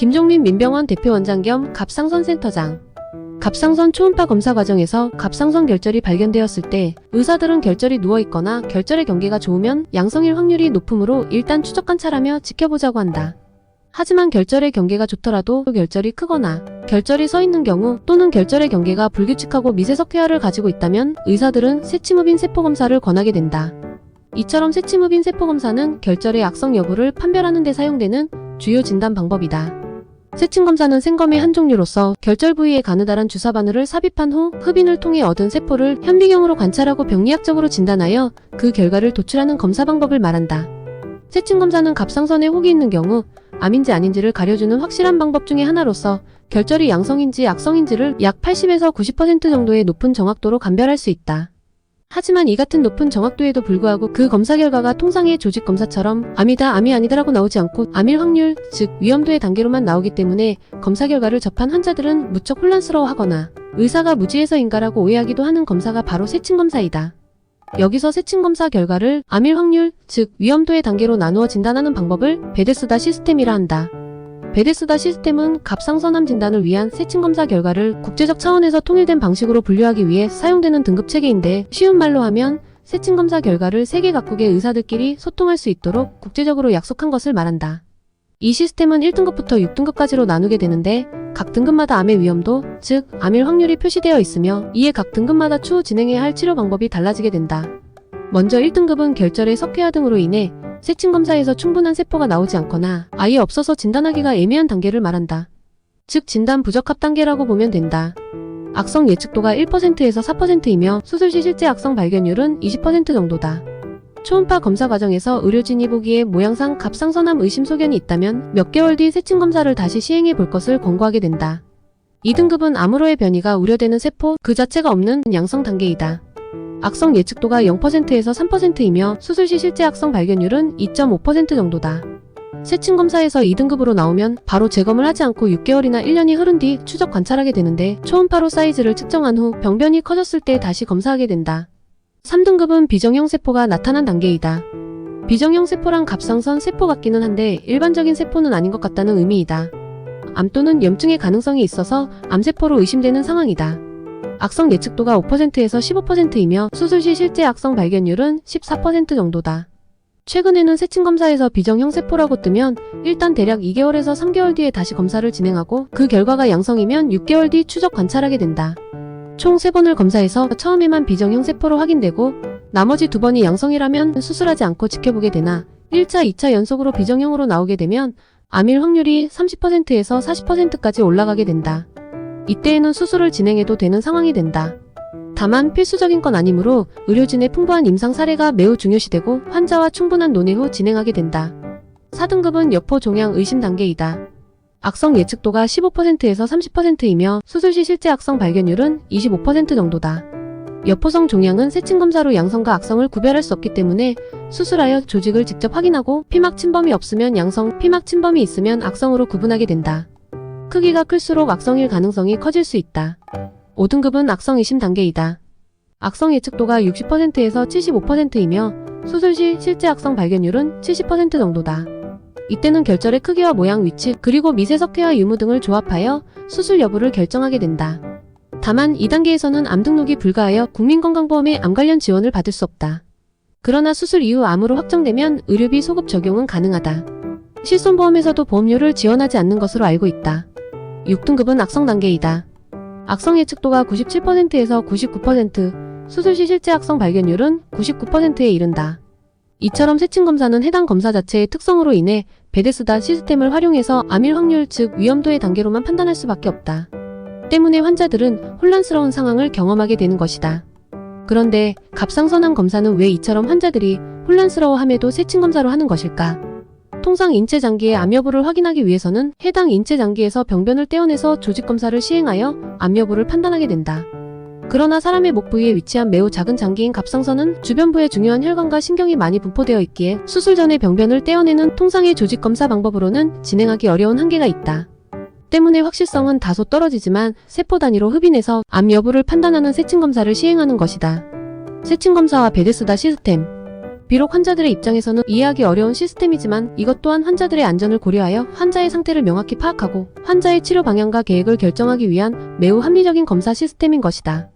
김종민 민병원 대표원장 겸 갑상선 센터장. 갑상선 초음파 검사 과정에서 갑상선 결절이 발견되었을 때 의사들은 결절이 누워있거나 결절의 경계가 좋으면 양성일 확률이 높으므로 일단 추적 관찰하며 지켜보자고 한다. 하지만 결절의 경계가 좋더라도 결절이 크거나 결절이 서 있는 경우 또는 결절의 경계가 불규칙하고 미세석 퇴화를 가지고 있다면 의사들은 세침흡인 세포 검사를 권하게 된다. 이처럼 세침흡인 세포 검사는 결절의 악성 여부를 판별하는 데 사용되는 주요 진단 방법이다. 세침 검사는 생검의 한 종류로서 결절 부위에 가느다란 주사 바늘을 삽입한 후 흡인을 통해 얻은 세포를 현미경으로 관찰하고 병리학적으로 진단하여 그 결과를 도출하는 검사 방법을 말한다. 세침 검사는 갑상선에 혹이 있는 경우 암인지 아닌지를 가려주는 확실한 방법 중의 하나로서 결절이 양성인지 악성인지를 약 80에서 90% 정도의 높은 정확도로 감별할 수 있다. 하지만 이 같은 높은 정확도에도 불구하고 그 검사 결과가 통상의 조직 검사처럼 암이다, 암이 아니다라고 나오지 않고 암일 확률, 즉 위험도의 단계로만 나오기 때문에 검사 결과를 접한 환자들은 무척 혼란스러워하거나 의사가 무지해서인가라고 오해하기도 하는 검사가 바로 세침 검사이다. 여기서 세침 검사 결과를 암일 확률, 즉 위험도의 단계로 나누어 진단하는 방법을 베데스다 시스템이라 한다. 베데스다 시스템은 갑상선암 진단을 위한 세침 검사 결과를 국제적 차원에서 통일된 방식으로 분류하기 위해 사용되는 등급 체계인데 쉬운 말로 하면 세침 검사 결과를 세계 각국의 의사들끼리 소통할 수 있도록 국제적으로 약속한 것을 말한다. 이 시스템은 1등급부터 6등급까지로 나누게 되는데 각 등급마다 암의 위험도, 즉 암일 확률이 표시되어 있으며 이에 각 등급마다 추후 진행해야 할 치료 방법이 달라지게 된다. 먼저 1등급은 결절의 석회화 등으로 인해 세침 검사에서 충분한 세포가 나오지 않거나 아예 없어서 진단하기가 애매한 단계를 말한다. 즉 진단 부적합 단계라고 보면 된다. 악성 예측도가 1%에서 4%이며 수술 시 실제 악성 발견율은 20% 정도다. 초음파 검사 과정에서 의료진이 보기에 모양상 갑상선암 의심 소견이 있다면 몇 개월 뒤 세침 검사를 다시 시행해 볼 것을 권고하게 된다. 2등급은 암으로의 변이가 우려되는 세포 그 자체가 없는 양성 단계이다. 악성 예측도가 0%에서 3%이며 수술 시 실제 악성 발견율은 2.5% 정도다. 세침 검사에서 2등급으로 나오면 바로 재검을 하지 않고 6개월이나 1년이 흐른 뒤 추적 관찰하게 되는데 초음파로 사이즈를 측정한 후 병변이 커졌을 때 다시 검사하게 된다. 3등급은 비정형 세포가 나타난 단계이다. 비정형 세포란 갑상선 세포 같기는 한데 일반적인 세포는 아닌 것 같다는 의미이다. 암 또는 염증의 가능성이 있어서 암세포로 의심되는 상황이다. 악성 예측도가 5%에서 15%이며 수술 시 실제 악성 발견율은 14% 정도다. 최근에는 세침 검사에서 비정형 세포라고 뜨면 일단 대략 2개월에서 3개월 뒤에 다시 검사를 진행하고 그 결과가 양성이면 6개월 뒤 추적 관찰하게 된다. 총 3번을 검사해서 처음에만 비정형 세포로 확인되고 나머지 2번이 양성이라면 수술하지 않고 지켜보게 되나 1차, 2차 연속으로 비정형으로 나오게 되면 암일 확률이 30%에서 40%까지 올라가게 된다. 이때에는 수술을 진행해도 되는 상황이 된다. 다만 필수적인 건 아니므로 의료진의 풍부한 임상 사례가 매우 중요시되고 환자와 충분한 논의 후 진행하게 된다. 4등급은 여포 종양 의심 단계이다. 악성 예측도가 15%에서 30%이며 수술 시 실제 악성 발견율은 25% 정도다. 여포성 종양은 세침 검사로 양성과 악성을 구별할 수 없기 때문에 수술하여 조직을 직접 확인하고 피막 침범이 없으면 양성, 피막 침범이 있으면 악성으로 구분하게 된다. 크기가 클수록 악성일 가능성이 커질 수 있다. 5등급은 악성 의심 단계이다. 악성 예측도가 60%에서 75%이며 수술 시 실제 악성 발견율은 70% 정도다. 이때는 결절의 크기와 모양, 위치, 그리고 미세석 퇴화 유무 등을 조합하여 수술 여부를 결정하게 된다. 다만 2단계에서는 암 등록이 불가하여 국민건강보험의 암 관련 지원을 받을 수 없다. 그러나 수술 이후 암으로 확정되면 의료비 소급 적용은 가능하다. 실손보험에서도 보험료를 지원하지 않는 것으로 알고 있다. 6등급은 악성 단계이다. 악성 예측도가 97%에서 99%, 수술 시 실제 악성 발견율은 99%에 이른다. 이처럼 세침 검사는 해당 검사 자체의 특성으로 인해 베데스다 시스템을 활용해서 암일 확률 즉 위험도의 단계로만 판단할 수밖에 없다. 때문에 환자들은 혼란스러운 상황을 경험하게 되는 것이다. 그런데 갑상선암 검사는 왜 이처럼 환자들이 혼란스러워함에도 세침 검사로 하는 것일까? 통상 인체장기의 암 여부를 확인하기 위해서는 해당 인체장기에서 병변을 떼어내서 조직검사를 시행하여 암 여부를 판단하게 된다. 그러나 사람의 목 부위에 위치한 매우 작은 장기인 갑상선은 주변부에 중요한 혈관과 신경이 많이 분포되어 있기에 수술 전에 병변을 떼어내는 통상의 조직검사 방법으로는 진행하기 어려운 한계가 있다. 때문에 확실성은 다소 떨어지지만 세포 단위로 흡인해서 암 여부를 판단하는 세침 검사를 시행하는 것이다. 세침 검사와 베데스다 시스템. 비록 환자들의 입장에서는 이해하기 어려운 시스템이지만 이것 또한 환자들의 안전을 고려하여 환자의 상태를 명확히 파악하고 환자의 치료 방향과 계획을 결정하기 위한 매우 합리적인 검사 시스템인 것이다.